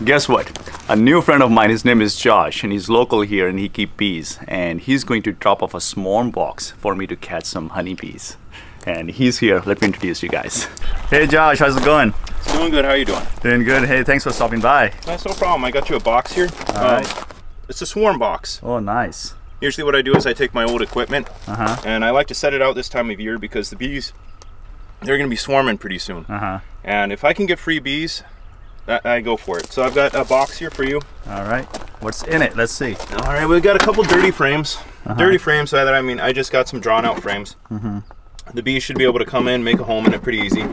Guess what? A new friend of mine, his name is Josh, and he's local here and he keeps bees. And he's going to drop off a swarm box for me to catch some honeybees. And he's here. Let me introduce you guys. Hey Josh, how's it going? It's doing good. How are you doing? Doing good. Hey, thanks for stopping by. That's no problem. I got you a box here. It's a swarm box. Oh, nice. Usually what I do is I take my old equipment and I like to set it out this time of year because the bees, they're going to be swarming pretty soon. And if I can get free bees, I go for it. So I've got a box here for you. All right. What's in it? Let's see. All right, we've got a couple dirty frames. Dirty frames, so that I mean, I just got some drawn out frames. The bees should be able to come in, make a home in it pretty easy.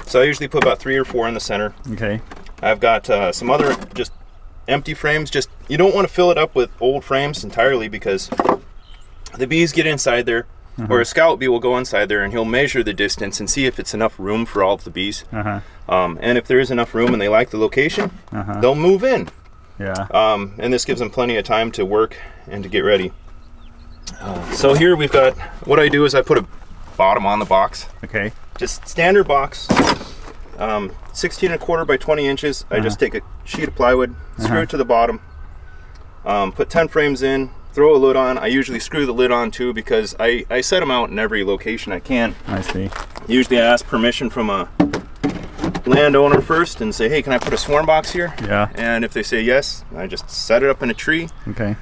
So I usually put about 3 or 4 in the center. Okay. I've got some other just empty frames. Just, you don't want to fill it up with old frames entirely because the bees get inside there, or a scout bee will go inside there and he'll measure the distance and see if it's enough room for all of the bees. And if there is enough room and they like the location, they'll move in. And this gives them plenty of time to work and to get ready. So here we've got, what I do is I put a bottom on the box. Okay. Just standard box, 16¼ by 20 inches. I just take a sheet of plywood, screw it to the bottom, put 10 frames in, throw a lid on. I usually screw the lid on too because I set them out in every location I can. I see. Usually I ask permission from a landowner first and say, hey, can I put a swarm box here? Yeah. And if they say yes, I just set it up in a tree. Okay.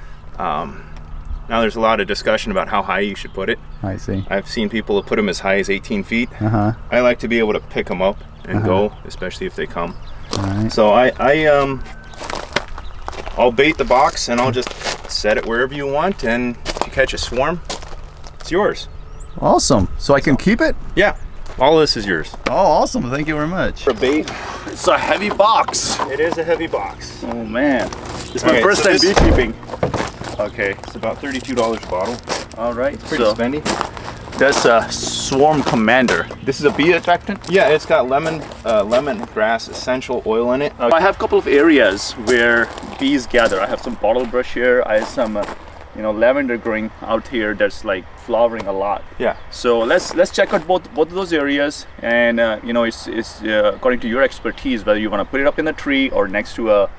Now there's a lot of discussion about how high you should put it. I see. I've seen people put them as high as 18 feet. I like to be able to pick them up and go, especially if they come. So I'll bait the box and I'll just set it wherever you want, and if you catch a swarm, it's yours. Awesome. So I can keep it? Yeah. All this is yours. Oh, awesome. Thank you very much. For bait. It's a heavy box. It is a heavy box. Oh man. It's my first time beekeeping. Okay. It's about $32 a bottle. All right. Pretty spendy. That's a Swarm Commander. This is a bee attractant? Yeah, it's got lemongrass essential oil in it. I have a couple of areas where bees gather. I have some bottle brush here. I have some lavender growing out here that's like flowering a lot. Yeah. So let's check out both of those areas, and it's according to your expertise whether you want to put it up in the tree or next to a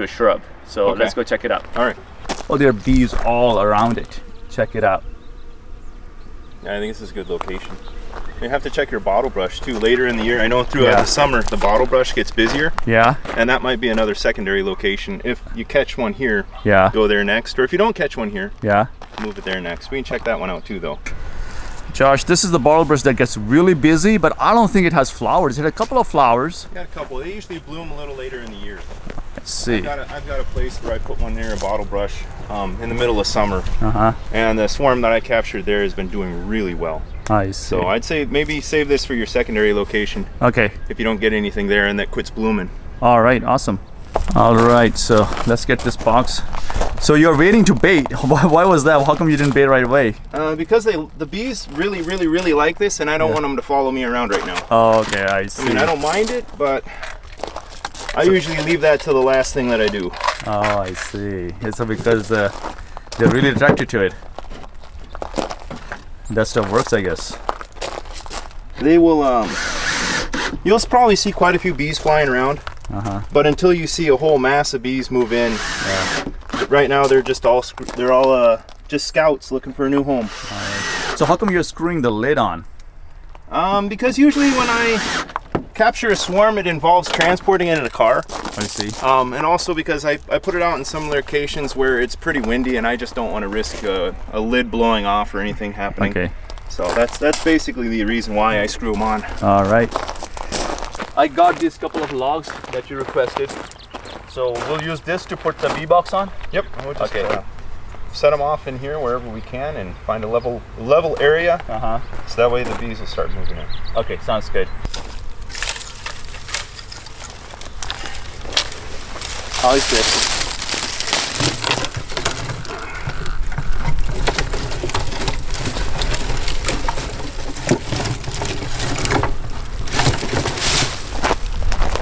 shrub. So let's go check it out. All right. Oh, there are bees all around it. Check it out. Yeah, I think this is a good location. You have to check your bottle brush too later in the year. I know throughout the summer the bottle brush gets busier. Yeah. And that might be another secondary location. If you catch one here, go there next. Or if you don't catch one here, move it there next. We can check that one out too though. Josh, this is the bottle brush that gets really busy, but I don't think it has flowers. It had a couple of flowers. Got a couple. They usually bloom a little later in the year. Let's see. I've got a place where I put one there, a bottle brush, in the middle of summer. And the swarm that I captured there has been doing really well. I see. So I'd say maybe save this for your secondary location. Okay. If you don't get anything there and that quits blooming. All right, awesome. All right, so let's get this box. So you're waiting to bait. Why was that? How come you didn't bait right away? Because the bees really like this, and I don't want them to follow me around right now. Oh, okay, I see. I mean, I don't mind it, but I usually leave that to the last thing that I do. Oh, I see. It's because they're really attracted to it. That stuff works, I guess. They will, you'll probably see quite a few bees flying around. But until you see a whole mass of bees move in, right now they're just all just scouts looking for a new home. So how come you're screwing the lid on? Because usually when I capture a swarm, it involves transporting it in a car. I see. And also because I put it out in some locations where it's pretty windy and I just don't want to risk a lid blowing off or anything happening. Okay. So that's basically the reason why I screw them on. All right. I got these couple of logs that you requested. So we'll use this to put the bee box on? Yep. We'll just, set them off in here wherever we can and find a level area. So that way the bees will start moving in. Okay, sounds good. How is this?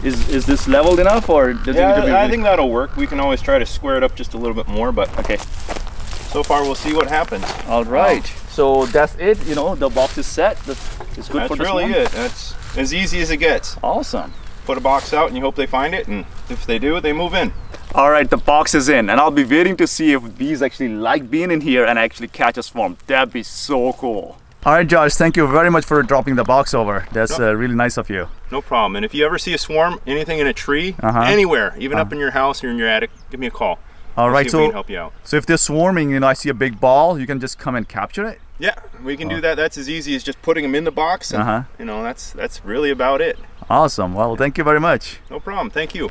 Is this leveled enough, or does it need to be? I think that'll work. We can always try to square it up just a little bit more, but okay. So far, we'll see what happens. All right. So that's it. The box is set. It's good for the swarm. That's really it. That's as easy as it gets. Awesome. put a box out and you hope they find it, and if they do, they move in. All right, the box is in, and I'll be waiting to see if bees actually like being in here and actually catch a swarm. That'd be so cool. All right, Josh, thank you very much for dropping the box over. That's really nice of you. No problem. And if you ever see a swarm, anything in a tree, anywhere, even up in your house or in your attic, give me a call. All right, so we can help you out. So if they're swarming, you know, I see a big ball, you can just come and capture it? Yeah, we can do that. That's as easy as just putting them in the box. And, you know, that's really about it. Awesome. Well, thank you very much. No problem. Thank you.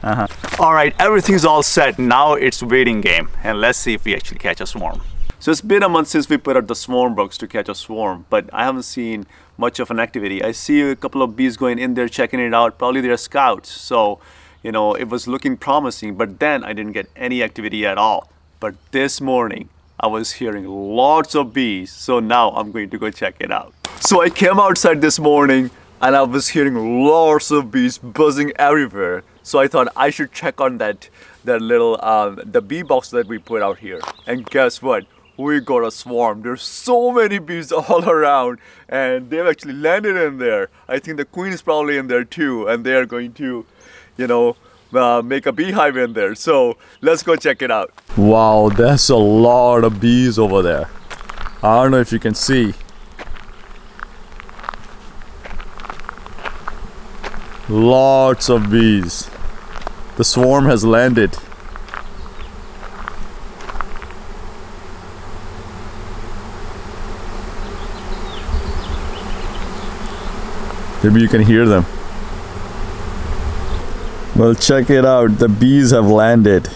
All right, everything's all set. Now it's waiting game, and let's see if we actually catch a swarm. So it's been a month since we put out the swarm box to catch a swarm, but I haven't seen much of an activity. I see a couple of bees going in there, checking it out. Probably they're scouts. So, you know, it was looking promising, but then I didn't get any activity at all. But this morning, I was hearing lots of bees, so now I'm going to go check it out. So I came outside this morning and I was hearing lots of bees buzzing everywhere. So I thought I should check on that little the bee box that we put out here. And guess what? We got a swarm. There's so many bees all around, and they've actually landed in there. I think the queen is probably in there too, and they are going to, you know, make a beehive in there. So let's go check it out. Wow, there's a lot of bees over there. I don't know if you can see. Lots of bees. The swarm has landed. Maybe you can hear them. Well, check it out. The bees have landed.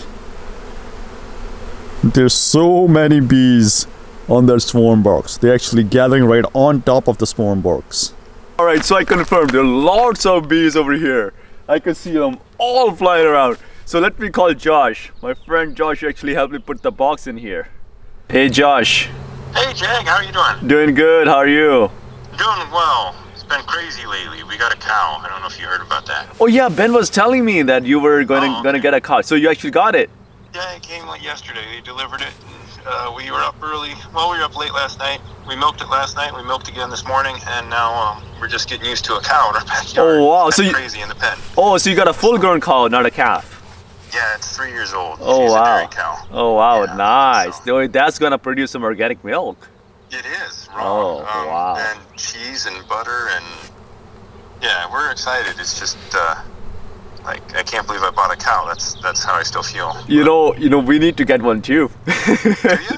There's so many bees on their swarm box. They're actually gathering right on top of the swarm box. All right, so I confirmed there are lots of bees over here. I can see them all flying around. So let me call Josh. My friend Josh actually helped me put the box in here. Hey, Josh. Hey, Jag. How are you doing? Doing good. How are you? Doing well. It's been crazy lately. We got a cow. I don't know if you heard about that. Oh yeah, Ben was telling me that you were gonna get a cow. So you actually got it? Yeah, it came like yesterday. They delivered it. And, we were up early. Well, we were up late last night. We milked it last night. We milked again this morning, and now we're just getting used to a cow in our backyard. Oh wow! It's so crazy in the pen. Oh, so you got a full-grown cow, not a calf? Yeah, it's 3 years old. Oh She's wow! a dairy cow. Oh wow! Yeah, Nice. so. That's gonna produce some organic milk. It is. Oh wow! And cheese and butter and yeah, we're excited. It's just like I can't believe I bought a cow. That's how I still feel. You know, we need to get one too. Do you?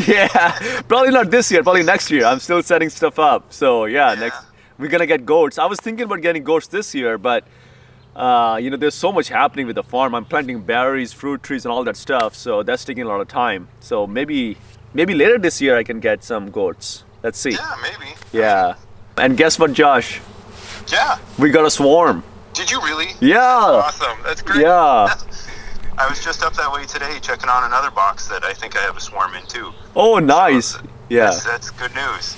Yeah, probably not this year. Probably next year. I'm still setting stuff up. So yeah, next we're gonna get goats. I was thinking about getting goats this year, but you know, there's so much happening with the farm. I'm planting berries, fruit trees, and all that stuff. So that's taking a lot of time. So maybe later this year I can get some goats. Let's see. Yeah, maybe. Yeah. And guess what, Josh? Yeah. We got a swarm. Did you really? Yeah. Awesome. That's great. Yeah. I was just up that way today checking on another box that I think I have a swarm in too. Oh, nice. So yeah. That's good news.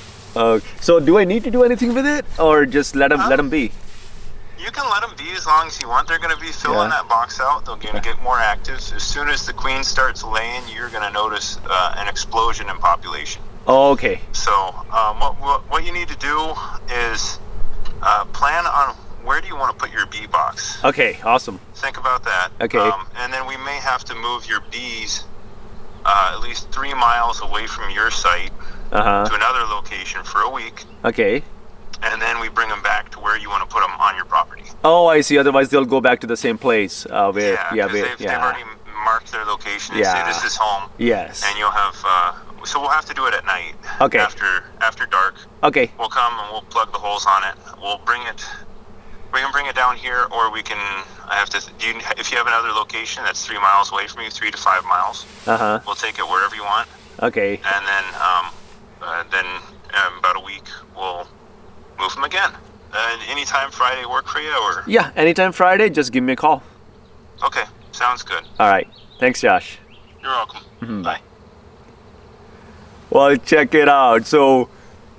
So do I need to do anything with it, or just let them be? You can let them be as long as you want. They're going to be filling that box out. They're going to get more active. As soon as the queen starts laying, you're going to notice an explosion in population. Oh, okay. So what you need to do is plan on where do you want to put your bee box. Okay, awesome. Think about that. Okay. And then we may have to move your bees at least 3 miles away from your site to another location for a week. Okay. And then we bring them back to where you want to put them on your property. Oh, I see. Otherwise, they'll go back to the same place where. They've already marked their location and say this is home. Yes. And you'll have. So we'll have to do it at night. Okay. After dark. Okay. We'll come and we'll plug the holes on it. We'll bring it. We can bring it down here, or we can. I have to. If you have another location that's 3 miles away from you, 3 to 5 miles. We'll take it wherever you want. Okay. And then about a week we'll move them again. Anytime Friday work for you, or? Yeah, anytime Friday. Just give me a call. Okay, sounds good. All right. Thanks, Josh. You're welcome. Bye. Well, check it out. So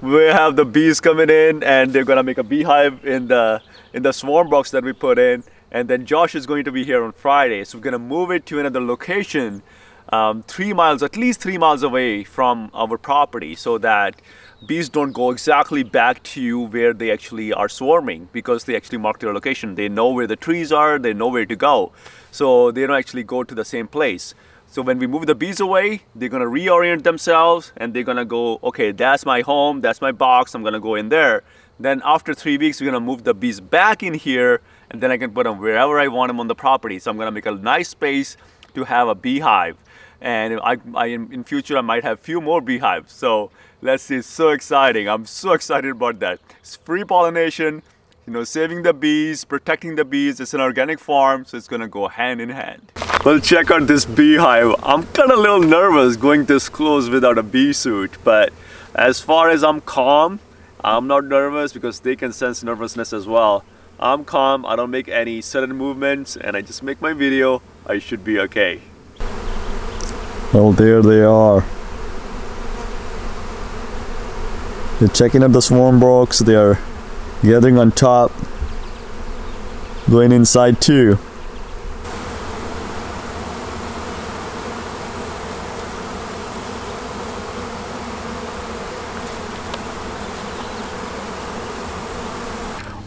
we have the bees coming in, and they're gonna make a beehive in the swarm box that we put in. And then Josh is going to be here on Friday, so we're gonna move it to another location 3 miles, at least 3 miles away from our property, so that bees don't go exactly back to you where they actually are swarming, because they actually mark their location. They know where the trees are, they know where to go. So they don't actually go to the same place. So when we move the bees away, they're gonna reorient themselves and they're gonna go, okay, that's my home, that's my box, I'm gonna go in there. Then after 3 weeks, we're gonna move the bees back in here, and then I can put them wherever I want them on the property. So I'm gonna make a nice space to have a beehive. And in future, I might have few more beehives. So let's see, it's so exciting. I'm so excited about that. It's free pollination, you know, saving the bees, protecting the bees. It's an organic farm, so it's gonna go hand in hand. Well, check out this beehive. I'm kinda a little nervous going this close without a bee suit, but as far as I'm calm, I'm not nervous because they can sense nervousness as well. I'm calm, I don't make any sudden movements, and I just make my video. I should be okay. Well, there they are. They're checking up the swarm box. They are gathering on top, going inside too.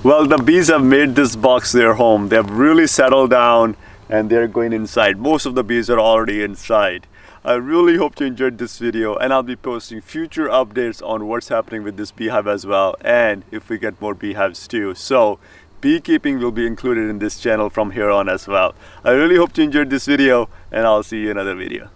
Well, the bees have made this box their home. They have really settled down and they're going inside. Most of the bees are already inside. I really hope you enjoyed this video, and I'll be posting future updates on what's happening with this beehive as well, and if we get more beehives too. So beekeeping will be included in this channel from here on as well. I really hope you enjoyed this video, and I'll see you in another video.